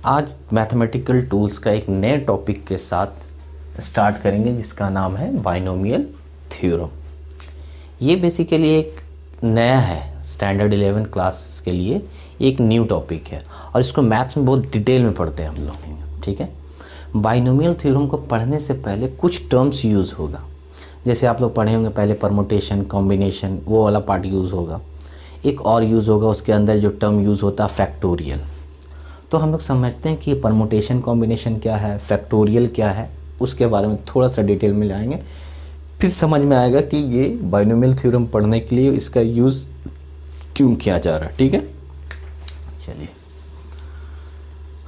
आज mathematical tools का एक नए टॉपिक के साथ स्टार्ट करेंगे जिसका नाम है बाइनोमियल थ्योरम। ये बेसिकली एक नया है, स्टैंडर्ड 11 क्लास के लिए एक न्यू टॉपिक है और इसको मैथ्स में बहुत डिटेल में पढ़ते हैं हम लोग। ठीक है, बाइनोमियल थ्योरम को पढ़ने से पहले कुछ टर्म्स यूज़ होगा। जैसे आप लोग पढ़े होंगे पहले परमुटेशन, कॉम्बिनेशन, वो वाला पार्ट यूज़ होगा। एक और यूज़ होगा, उसके अंदर जो टर्म यूज़ होता है फैक्टोरियल। तो हम लोग समझते हैं कि परमुटेशन कॉम्बिनेशन क्या है, फैक्टोरियल क्या है, उसके बारे में थोड़ा सा डिटेल में जाएंगे, फिर समझ में आएगा कि ये बाइनोमियल थ्योरम पढ़ने के लिए इसका यूज़ क्यों किया जा रहा है। ठीक है, चलिए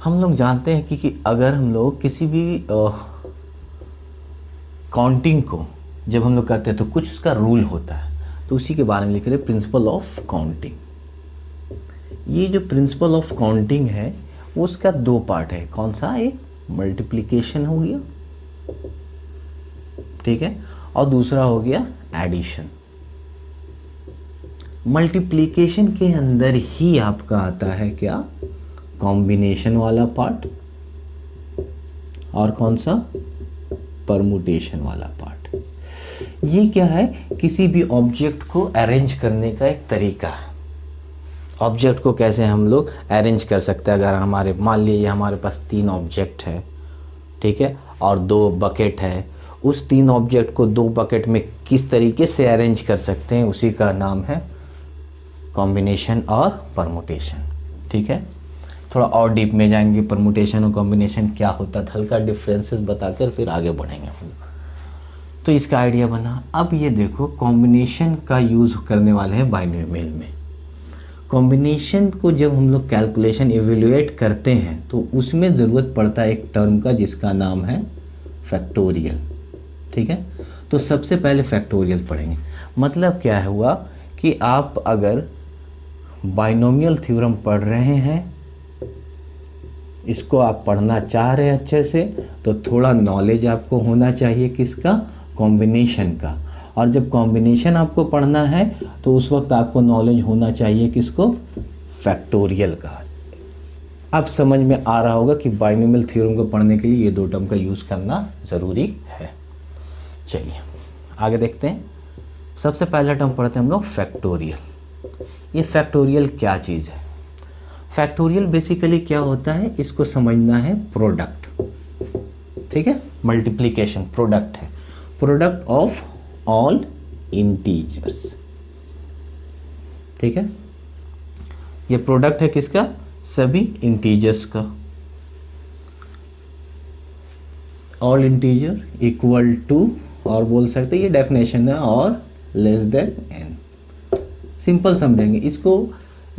हम लोग जानते हैं कि अगर हम लोग किसी भी काउंटिंग को जब हम लोग करते हैं तो कुछ उसका रूल होता है, तो उसी के बारे में लिख रहे हैं प्रिंसिपल ऑफ काउंटिंग। ये जो प्रिंसिपल ऑफ काउंटिंग है उसका दो पार्ट है। कौन सा? एक मल्टीप्लिकेशन हो गया, ठीक है, और दूसरा हो गया एडिशन। मल्टीप्लिकेशन के अंदर ही आपका आता है क्या? कॉम्बिनेशन वाला पार्ट, और कौन सा? परमुटेशन वाला पार्ट। ये क्या है? किसी भी ऑब्जेक्ट को अरेंज करने का एक तरीका है। ऑब्जेक्ट को कैसे हम लोग अरेंज कर सकते हैं? अगर हमारे मान लीजिए हमारे पास 3 ऑब्जेक्ट है, ठीक है, और 2 बकेट है, उस 3 ऑब्जेक्ट को 2 बकेट में किस तरीके से अरेंज कर सकते हैं, उसी का नाम है कॉम्बिनेशन और परमुटेशन। ठीक है, थोड़ा और डीप में जाएंगे, परमुटेशन और कॉम्बिनेशन क्या होता है, हल्का डिफरेंसेस बताकर फिर आगे बढ़ेंगे हम लोग। तो इसका आइडिया बना। अब ये देखो, कॉम्बिनेशन का यूज़ करने वाले हैं बाइनोमियल में। कॉम्बिनेशन को जब हम लोग कैलकुलेशन इवेल्युएट करते हैं तो उसमें ज़रूरत पड़ता है एक टर्म का जिसका नाम है फैक्टोरियल। ठीक है, तो सबसे पहले फैक्टोरियल पढ़ेंगे। मतलब क्या हुआ कि आप अगर बाइनोमियल थ्योरम पढ़ रहे हैं, इसको आप पढ़ना चाह रहे हैं अच्छे से, तो थोड़ा नॉलेज आपको होना चाहिए किसका? कॉम्बिनेशन का। और जब कॉम्बिनेशन आपको पढ़ना है तो उस वक्त आपको नॉलेज होना चाहिए किसको? फैक्टोरियल का। अब समझ में आ रहा होगा कि बाइनोमियल थ्योरम को पढ़ने के लिए ये 2 टर्म का यूज़ करना ज़रूरी है। चलिए आगे देखते हैं। सबसे पहला टर्म पढ़ते हैं हम लोग फैक्टोरियल। ये फैक्टोरियल क्या चीज़ है? फैक्टोरियल बेसिकली क्या होता है, इसको समझना है प्रोडक्ट। ठीक है, मल्टीप्लिकेशन प्रोडक्ट है, प्रोडक्ट ऑफ ऑल इंटीजर्स। ठीक है, ये प्रोडक्ट है किसका? सभी इंटीजर्स का। ऑल इंटीजर इक्वल टू, और बोल सकते हैं ये डेफिनेशन है, और लेस देन n। सिंपल समझेंगे इसको,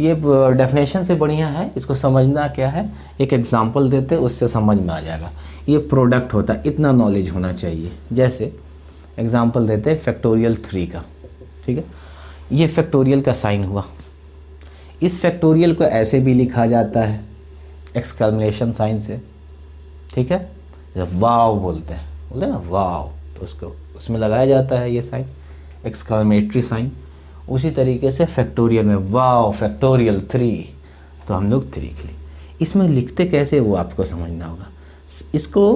ये डेफिनेशन से बढ़िया है, इसको समझना क्या है, एक एग्जांपल देते हैं उससे समझ में आ जाएगा। ये प्रोडक्ट होता है, इतना नॉलेज होना चाहिए। जैसे एग्जांपल देते हैं फैक्टोरियल 3 का। ठीक है, ये फैक्टोरियल का साइन हुआ। इस फैक्टोरियल को ऐसे भी लिखा जाता है एक्सक्लेमेशन साइन से। ठीक है, जब वाव बोलते हैं ना वाव, तो उसको उसमें लगाया जाता है ये साइन, एक्सक्लेमेटरी साइन। उसी तरीके से फैक्टोरियल में वाव फैक्टोरियल 3, तो हम लोग 3 के लिए इसमें लिखते कैसे वो आपको समझना होगा। इसको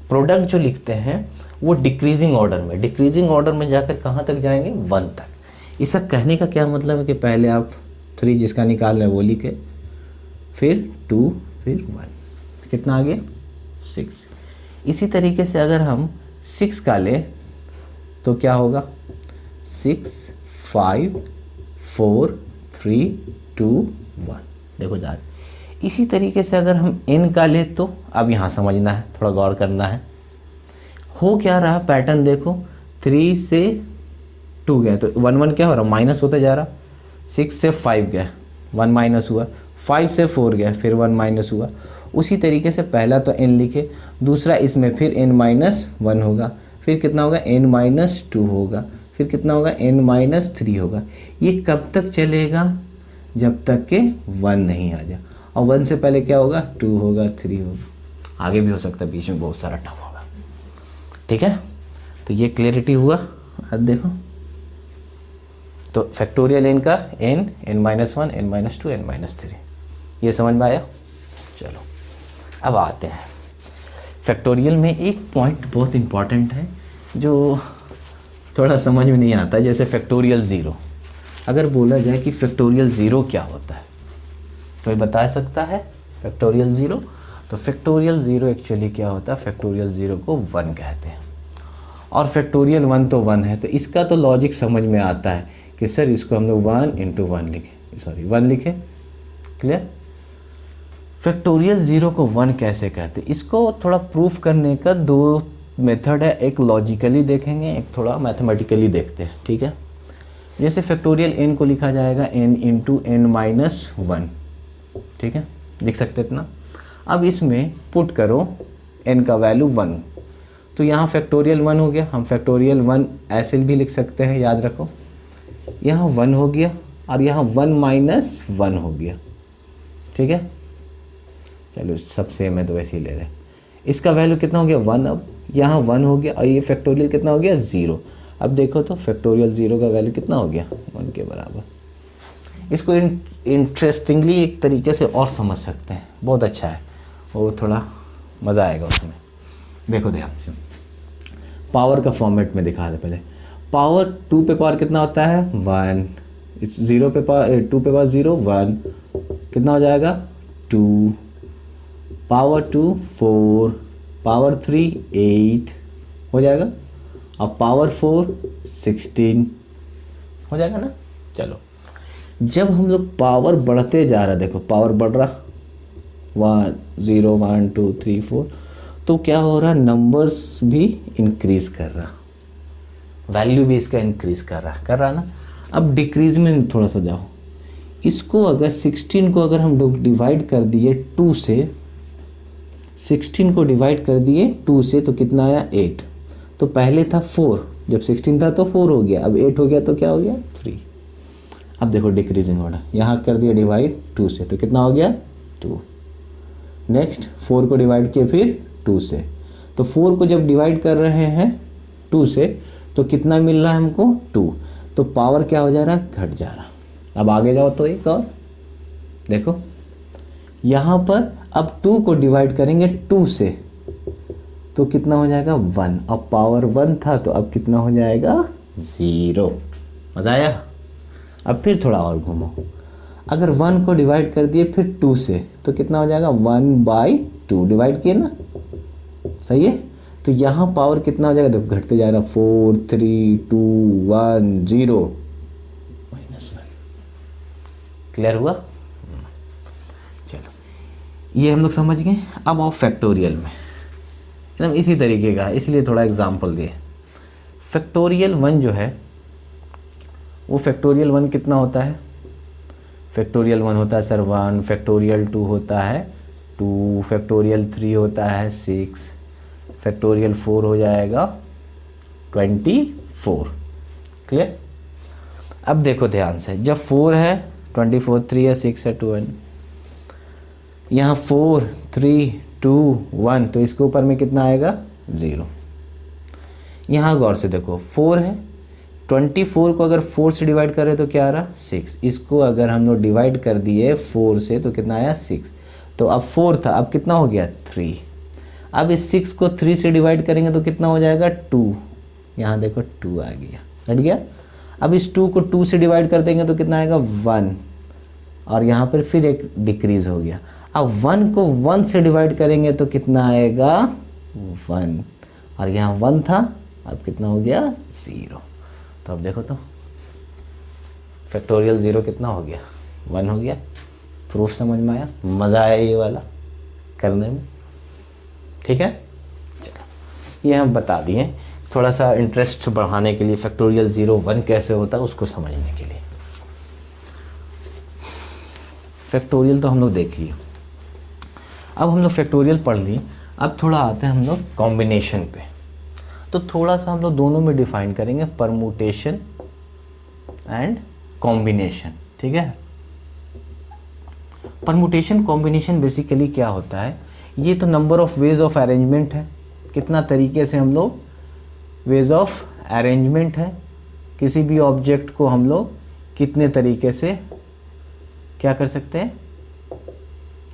प्रोडक्ट जो लिखते हैं वो डिक्रीजिंग ऑर्डर में जाकर कहाँ तक जाएंगे? 1 तक। इसका कहने का क्या मतलब है कि पहले आप 3 जिसका निकाल रहे हैं वो लिखे, फिर 2, फिर 1, कितना आ गया? 6। इसी तरीके से अगर हम 6 का लें तो क्या होगा? 6, 5, 4, 3, 2, 1। देखो जा रहे। इसी तरीके से अगर हम n का लें तो अब यहाँ समझना है, थोड़ा गौर करना है। हो क्या रहा पैटर्न देखो, 3 से 2 गया तो 1 1 क्या हो रहा? माइनस होता जा रहा। 6 से 5 गया, 1 माइनस हुआ। 5 से 4 गया, फिर 1 माइनस हुआ। उसी तरीके से पहला तो n लिखे, दूसरा इसमें फिर n माइनस 1 होगा, फिर कितना होगा? n माइनस 2 होगा, फिर कितना होगा? n माइनस 3 होगा। ये कब तक चलेगा? जब तक के 1 नहीं आ जाए। और 1 से पहले क्या होगा? 2 होगा, 3 होगा, आगे भी हो सकता है, बीच में बहुत सारा टर्म होगा। ठीक है, तो ये क्लियरिटी हुआ। अब देखो तो फैक्टोरियल n का n, n-1, n-2, n-3। ये समझ में आया? चलो अब आते हैं फैक्टोरियल में। एक पॉइंट बहुत इम्पॉर्टेंट है जो थोड़ा समझ में नहीं आता, जैसे फैक्टोरियल ज़ीरो। अगर बोला जाए कि फैक्टोरियल ज़ीरो क्या होता है, कोई बता सकता है फैक्टोरियल ज़ीरो? तो फैक्टोरियल ज़ीरो एक्चुअली क्या होता है, फैक्टोरियल ज़ीरो को 1 कहते हैं, और फैक्टोरियल 1 तो 1 है। तो इसका तो लॉजिक समझ में आता है कि सर इसको हम लोग 1 × 1 लिखें, सॉरी 1 लिखें। क्लियर? फैक्टोरियल ज़ीरो को 1 कैसे कहते हैं, इसको थोड़ा प्रूफ करने का 2 मेथड है। एक लॉजिकली देखेंगे, एक थोड़ा मैथमेटिकली देखते हैं। ठीक है, जैसे फैक्टोरियल n को लिखा जाएगा n × n-1। ठीक है, लिख सकते इतना। अब इसमें पुट करो n का वैल्यू 1, तो यहाँ फैक्टोरियल 1 हो गया। हम फैक्टोरियल 1 ऐसे भी लिख सकते हैं, याद रखो। यहाँ 1 हो गया और यहाँ 1 - 1 हो गया। ठीक है, चलो सब सेम है तो वैसे ही ले रहे हैं। इसका वैल्यू कितना हो गया 1। अब यहाँ 1 हो गया और ये फैक्टोरियल कितना हो गया 0। अब देखो तो फैक्टोरियल 0 का वैल्यू कितना हो गया 1 के बराबर। इसको इंटरेस्टिंगली एक तरीके से और समझ सकते हैं, बहुत अच्छा है, वो थोड़ा मज़ा आएगा उसमें। देखो ध्यान से, पावर का फॉर्मेट में दिखा दे पहले। पावर 2 पे पावर कितना होता है 1, 0 पे पावर 2 पे पावर 0 1, कितना हो जाएगा 2, पावर 2 4, पावर 3 8 हो जाएगा, और पावर 4 16 हो जाएगा ना। चलो जब हम लोग पावर बढ़ते जा रहा, देखो पावर बढ़ रहा 1 0 1 2 3 4, तो क्या हो रहा, नंबर्स भी इंक्रीज कर रहा, वैल्यू भी इसका इंक्रीज कर रहा ना। अब डिक्रीज में थोड़ा सा जाओ, इसको अगर 16 को अगर हम लोग डिवाइड कर दिए 2 से, 16 को डिवाइड कर दिए 2 से तो कितना आया 8। तो पहले था 4, जब 16 था तो 4 हो गया, अब 8 हो गया तो क्या हो गया 3। अब देखो डिक्रीजिंग ऑर्डर, यहाँ कर दिया डिवाइड 2 से तो कितना हो गया 2। नेक्स्ट 4 को डिवाइड किए फिर 2 से, तो 4 को जब डिवाइड कर रहे हैं 2 से तो कितना मिल रहा है हमको 2। तो पावर क्या हो जा रहा है, घट जा रहा। अब आगे जाओ तो एक और देखो, यहाँ पर अब 2 को डिवाइड करेंगे 2 से तो कितना हो जाएगा 1, अब पावर 1 था तो अब कितना हो जाएगा 0। मज़ा आया? अब फिर थोड़ा और घूमो, अगर 1 को डिवाइड कर दिए फिर 2 से तो कितना हो जाएगा 1/2, डिवाइड किए ना, सही है। तो यहाँ पावर कितना हो जाएगा, देखो घटते जा रहा 4 3 2 1 0 -1। क्लियर हुआ? चलो ये हम लोग समझ गए। अब आओ फैक्टोरियल में, एकदम इसी तरीके का है, इसलिए थोड़ा एग्जांपल दिए। फैक्टोरियल 1 जो है वो फैक्टोरियल 1 कितना होता है, फैक्टोरियल 1 होता है सर 1, फैक्टोरियल 2 होता है 2, फैक्टोरियल 3 होता है 6, फैक्टोरियल 4 हो जाएगा 24। क्लियर? अब देखो ध्यान से, जब 4 है 24, 3 है 6 है 2 है, यहाँ 4 3 2 1 तो इसके ऊपर में कितना आएगा 0। यहाँ गौर से देखो 4 है, 24 को अगर 4 से डिवाइड करें तो क्या आ रहा 6, इसको अगर हम लोग डिवाइड कर दिए 4 से तो कितना आया 6। तो अब 4 था, अब कितना हो गया 3। अब इस 6 को 3 से डिवाइड करेंगे तो कितना हो जाएगा 2, यहाँ देखो 2 आ गया, हट गया। अब इस 2 को 2 से डिवाइड कर देंगे तो कितना आएगा 1, और यहाँ पर फिर एक डिक्रीज हो गया। अब 1 को 1 से डिवाइड करेंगे तो कितना आएगा 1, और यहाँ 1 था, अब कितना हो गया 0। तो अब देखो तो फैक्टोरियल 0 कितना हो गया 1 हो गया। प्रूफ समझ में आया? मज़ा आया ये वाला करने में? ठीक है, चलो ये हम बता दिए, थोड़ा सा इंटरेस्ट बढ़ाने के लिए फैक्टोरियल 0 1 कैसे होता है उसको समझने के लिए। फैक्टोरियल तो हम लोग देख लिए, अब हम लोग फैक्टोरियल पढ़ लिए। अब थोड़ा आते हैं हम लोग कॉम्बिनेशन पे, तो थोड़ा सा हम लोग दोनों में डिफाइन करेंगे, परमुटेशन एंड कॉम्बिनेशन। ठीक है, परमुटेशन कॉम्बिनेशन बेसिकली क्या होता है, ये तो number of ways of arrangement है, कितना तरीके से हम लोग वेज ऑफ अरेंजमेंट है, किसी भी ऑब्जेक्ट को हम लोग कितने तरीके से क्या कर सकते हैं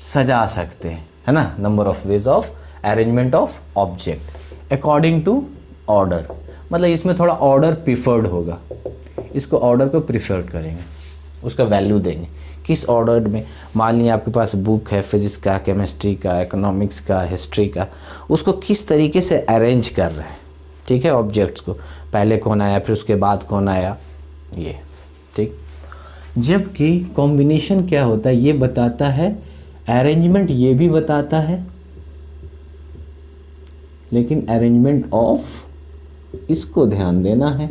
सजा सकते हैं, है ना। Number of ways of arrangement of object according to order, मतलब इसमें थोड़ा ऑर्डर प्रिफर्ड होगा, इसको ऑर्डर को प्रिफर करेंगे, उसका वैल्यू देंगे किस ऑर्डर में। मान लिया आपके पास बुक है फिजिक्स का, केमिस्ट्री का, इकोनॉमिक्स का, हिस्ट्री का, उसको किस तरीके से अरेंज कर रहे हैं, ठीक है, ऑब्जेक्ट्स को, पहले कौन आया फिर उसके बाद कौन आया, ये ठीक। जबकि कॉम्बिनेशन क्या होता है ये बताता है, अरेंजमेंट ये भी बताता है, लेकिन अरेंजमेंट ऑफ इसको ध्यान देना है,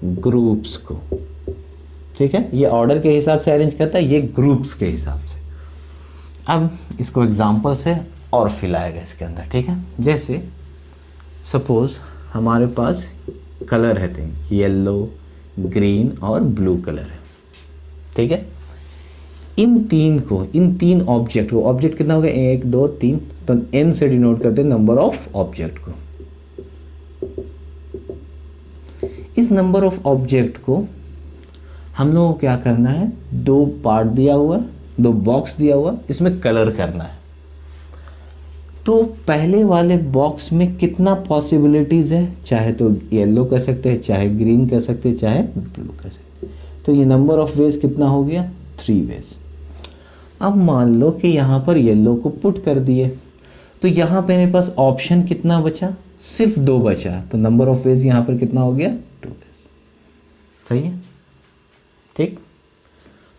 ग्रुप्स को, ठीक है। ये ऑर्डर के हिसाब से अरेंज करता है, ये ग्रुप्स के हिसाब से। अब इसको एग्जांपल से और फिलाएगा इसके अंदर, ठीक है। जैसे सपोज हमारे पास कलर है, येलो, ग्रीन और ब्लू कलर है, ठीक है। इन तीन ऑब्जेक्ट को, ऑब्जेक्ट कितना हो गया, 1 2 3, तो n से डिनोट करते हैं नंबर ऑफ ऑब्जेक्ट को। इस नंबर ऑफ ऑब्जेक्ट को हम लोगों को क्या करना है, 2 पार्ट दिया हुआ, 2 बॉक्स दिया हुआ, इसमें कलर करना है। तो पहले वाले बॉक्स में कितना पॉसिबिलिटीज़ है, चाहे तो येलो कर सकते हैं, चाहे ग्रीन कर सकते हैं, चाहे ब्लू कर सकते हैं। तो ये नंबर ऑफ वेज कितना हो गया, 3 वेज। अब मान लो कि यहाँ पर येलो को पुट कर दिए, तो यहाँ पे मेरे पास ऑप्शन कितना बचा, सिर्फ 2 बचा, तो नंबर ऑफ वेज यहाँ पर कितना हो गया, 2 वेज। सही है, ठीक।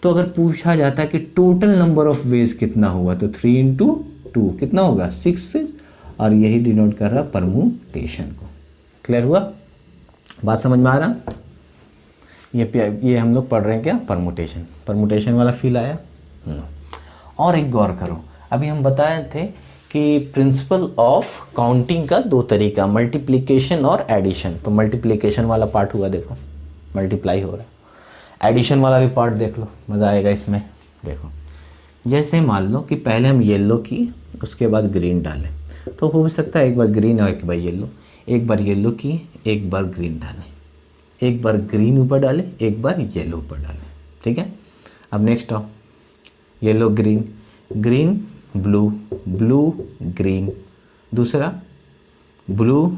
तो अगर पूछा जाता है कि टोटल नंबर ऑफ वेज कितना हुआ, तो 3 × 2 कितना होगा, 6 वेज, और यही डिनोट कर रहा परमुटेशन को। क्लियर हुआ, बात समझ में आ रहा। ये हम लोग पढ़ रहे हैं क्या, परमुटेशन, परमुटेशन वाला फील आया। और एक गौर करो, अभी हम बताए थे कि प्रिंसिपल ऑफ काउंटिंग का 2 तरीका, मल्टीप्लिकेशन और एडिशन। तो मल्टीप्लिकेशन वाला पार्ट हुआ, देखो मल्टीप्लाई हो रहा है, एडिशन वाला भी पार्ट देख लो, मज़ा आएगा इसमें। देखो जैसे मान लो कि पहले हम येलो की, उसके बाद ग्रीन डालें, तो हो भी सकता है एक बार ग्रीन और एक बार येलो, एक बार येलो की एक बार ग्रीन डालें, एक बार ग्रीन ऊपर डालें, एक बार येलो ऊपर डालें, ठीक है। अब नेक्स्ट आओ, yellow green, green blue, blue green, दूसरा ब्लू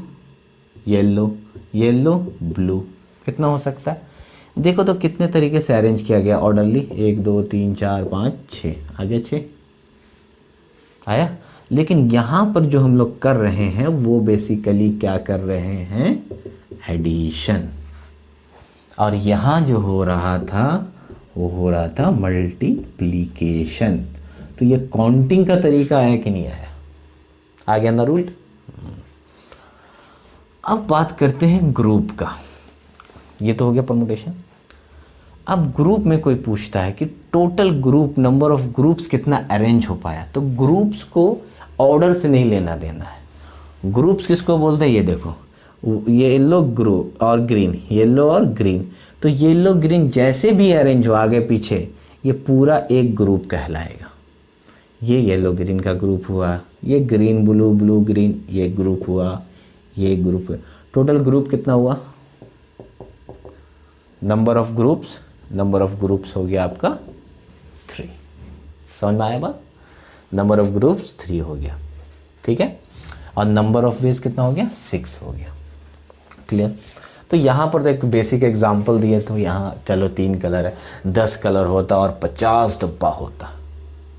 येलो, येलो ब्लू, कितना हो सकता है। देखो तो कितने तरीके से अरेंज किया गया ऑर्डरली, 1 2 3 4 5 6, आगे 6 आया। लेकिन यहाँ पर जो हम लोग कर रहे हैं वो बेसिकली क्या कर रहे हैं, एडिशन। और यहाँ जो हो रहा था वो हो रहा था मल्टीप्लिकेशन। तो ये काउंटिंग का तरीका आया कि नहीं आया, आ गया ना रूल। अब बात करते हैं ग्रुप का, ये तो हो गया परमुटेशन। अब ग्रुप में कोई पूछता है कि total group, number of groups कितना अरेंज हो पाया, तो ग्रुप्स को ऑर्डर से नहीं लेना देना है। ग्रुप्स किसको बोलते हैं, ये देखो, येलो ग्रुप और ग्रीन, येलो और ग्रीन, तो येलो ग्रीन जैसे भी अरेंज हो आगे पीछे, ये पूरा एक ग्रुप कहलाएगा। ये येलो ग्रीन का ग्रुप हुआ, ये ग्रीन ब्लू, ब्लू ग्रीन ये ग्रुप हुआ, ये ग्रुप हुआ। टोटल ग्रुप कितना हुआ, नंबर ऑफ ग्रुप्स हो गया आपका 3। समझ में आया बात, नंबर ऑफ ग्रुप्स 3 हो गया, ठीक है। और नंबर ऑफ वेज कितना हो गया, 6 हो गया। क्लियर। तो यहाँ पर तो एक बेसिक एग्जांपल दिए, तो यहाँ चलो 3 कलर है, 10 कलर होता और 50 डब्बा होता,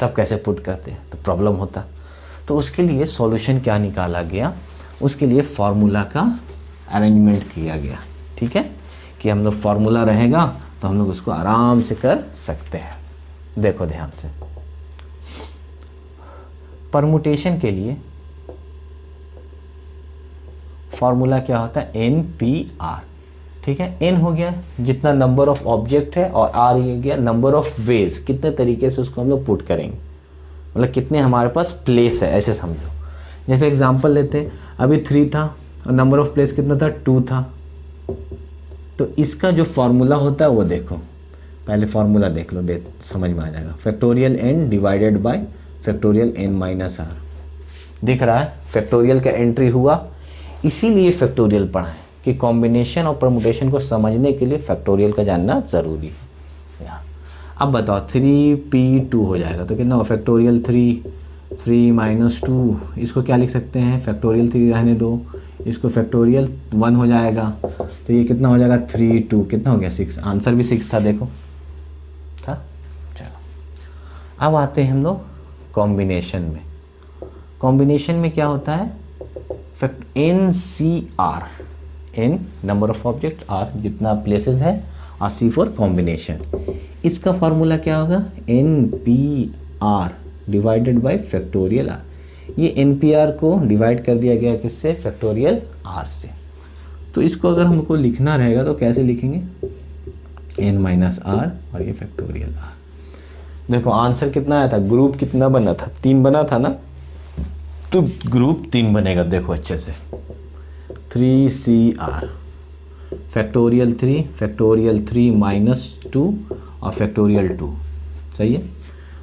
तब कैसे पुट करते हैं, तो प्रॉब्लम होता। तो उसके लिए सॉल्यूशन क्या निकाला गया, उसके लिए फार्मूला का अरेंजमेंट किया गया, ठीक है, कि हम लोग फार्मूला रहेगा तो हम लोग उसको आराम से कर सकते हैं। देखो ध्यान से, परमुटेशन के लिए फार्मूला क्या होता है, NPR, ठीक है। N हो गया जितना नंबर ऑफ ऑब्जेक्ट है, और R ये गया नंबर ऑफ वेज, कितने तरीके से उसको हम लोग पुट करेंगे, मतलब कितने हमारे पास प्लेस है, ऐसे समझो। जैसे एग्जांपल लेते हैं, अभी 3 था और नंबर ऑफ प्लेस कितना था, 2 था। तो इसका जो फार्मूला होता है वो देखो, पहले फार्मूला देख लो, समझ में आ जाएगा। Factorial n divided by factorial n minus r, दिख रहा है फैक्टोरियल का एंट्री हुआ, इसीलिए फैक्टोरियल पढ़ा है कि कॉम्बिनेशन और परमुटेशन को समझने के लिए फैक्टोरियल का जानना ज़रूरी है। अब बताओ 3p2 हो जाएगा तो कितना हो, फैक्टोरियल 3 माइनस 2, इसको क्या लिख सकते हैं, फैक्टोरियल 3 रहने दो, इसको फैक्टोरियल 1 हो जाएगा, तो ये कितना हो जाएगा 3 2 कितना हो गया 6, आंसर भी 6 था, देखो था। चलो अब आते हैं हम लोग कॉम्बिनेशन में। कॉम्बिनेशन में क्या होता है, fact NCR, N number of object, R जितना प्लेसेस है, और C फॉर कॉम्बिनेशन। इसका फार्मूला क्या होगा, NPR divided by factorial R। ये NPR को डिवाइड कर दिया गया किससे, फैक्टोरियल R से। तो इसको अगर हमको लिखना रहेगा तो कैसे लिखेंगे, N माइनस R और ये फैक्टोरियल R। देखो आंसर कितना आया था, ग्रुप कितना बना था, 3 बना था ना, तो ग्रुप 3 बनेगा, देखो अच्छे से 3CR फैक्टोरियल 3 माइनस 2 और फैक्टोरियल 2, सही है।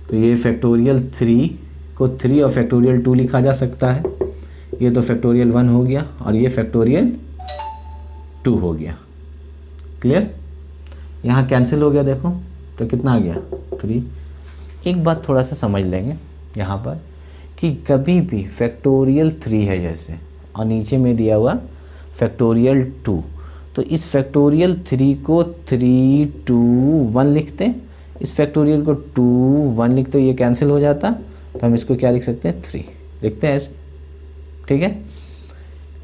तो ये फैक्टोरियल 3 को 3 और फैक्टोरियल 2 लिखा जा सकता है, ये तो फैक्टोरियल 1 हो गया और ये फैक्टोरियल 2 हो गया, क्लियर। यहाँ कैंसिल हो गया, देखो तो कितना आ गया 3। एक बात थोड़ा सा समझ लेंगे यहाँ पर कि कभी भी फैक्टोरियल 3 है जैसे और नीचे में दिया हुआ फैक्टोरियल 2, तो इस फैक्टोरियल 3 को 3 2 1 लिखते हैं, इस फैक्टोरियल को 2 1 लिखते हैं, ये कैंसिल हो जाता, तो हम इसको क्या लिख सकते हैं 3 लिखते हैं ऐसे, ठीक है।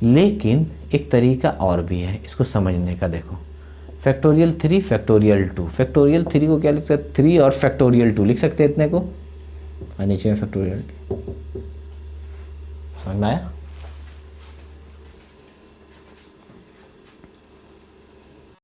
लेकिन एक तरीका और भी है इसको समझने का, देखो फैक्टोरियल 3 फैक्टोरियल 2, फैक्टोरियल 3 को क्या लिख सकते हैं 3 और फैक्टोरियल 2 लिख सकते हैं इतने को, और नीचे में फैक्टोरियल 2, समझ में आया।